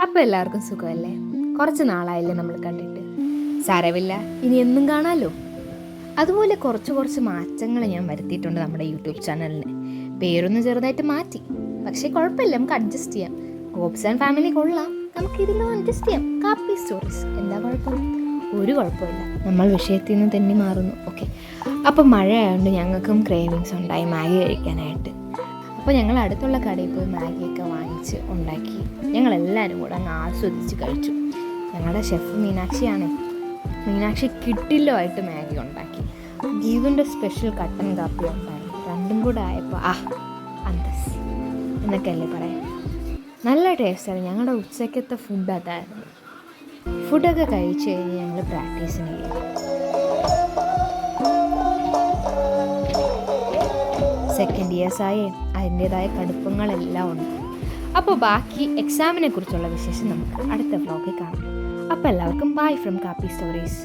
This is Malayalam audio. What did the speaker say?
അപ്പോൾ എല്ലാവർക്കും സുഖമല്ലേ? കുറച്ച് നാളായില്ലേ നമ്മൾ കണ്ടിട്ട്. സാരമില്ല, ഇനി എന്നും കാണാമല്ലോ. അതുപോലെ കുറച്ച് മാറ്റങ്ങൾ ഞാൻ വരുത്തിയിട്ടുണ്ട് നമ്മുടെ യൂട്യൂബ് ചാനലിന്. പേരൊന്ന് ചെറുതായിട്ട് മാറ്റി, പക്ഷേ കുഴപ്പമില്ല, നമുക്ക് അഡ്ജസ്റ്റ് ചെയ്യാം. ഗോബ്സ് ആൻഡ് ഫാമിലി കൊള്ളാം, നമുക്ക് ഇതിലും അഡ്ജസ്റ്റ് ചെയ്യാം. കാപ്പി സ്റ്റോറീസ്, എന്താ കുഴപ്പം? ഒരു കുഴപ്പമില്ല, നമ്മൾ വിഷയത്തിൽ നിന്ന് തന്നെ മാറുന്നു. ഓക്കെ, അപ്പോൾ മഴയായതുകൊണ്ട് ഞങ്ങൾക്കും ക്രേവിങ്സ് ഉണ്ടായി മാഗി കഴിക്കാനായിട്ട്. അപ്പോൾ ഞങ്ങൾ അടുത്തുള്ള കടയിൽ പോയി മാഗിയൊക്കെ വാങ്ങിച്ച് ഉണ്ടാക്കി ഞങ്ങളെല്ലാവരും കൂടെ അങ്ങ് ആസ്വദിച്ച് കഴിച്ചു. ഞങ്ങളുടെ ഷെഫ് മീനാക്ഷി കിട്ടില്ലോയിട്ട് മാഗി ഉണ്ടാക്കി. ഗീവിൻ്റെ സ്പെഷ്യൽ കട്ടൻ കാപ്പി ഉണ്ടായി. രണ്ടും കൂടെ ആയപ്പോൾ അന്തസ് എന്നൊക്കെ അല്ലേ പറയാം. നല്ല ടേസ്റ്റായിരുന്നു. ഞങ്ങളുടെ ഉച്ചക്കത്തെ ഫുഡ് അതായിരുന്നു. ഫുഡൊക്കെ കഴിച്ച് കഴിഞ്ഞ് ഞങ്ങൾ പ്രാക്ടീസിന് ചെയ്യും. സെക്കൻഡ് ഇയേഴ്സായി അതിൻ്റേതായ കടുപ്പങ്ങളെല്ലാം ഉണ്ട്. അപ്പോൾ ബാക്കി എക്സാമിനെ കുറിച്ചുള്ള വിശേഷം നമുക്ക് അടുത്ത വ്ലോഗിൽ കാണാം. അപ്പോൾ എല്ലാവർക്കും ബൈ ഫ്രം കാപ്പി സ്റ്റോറീസ്.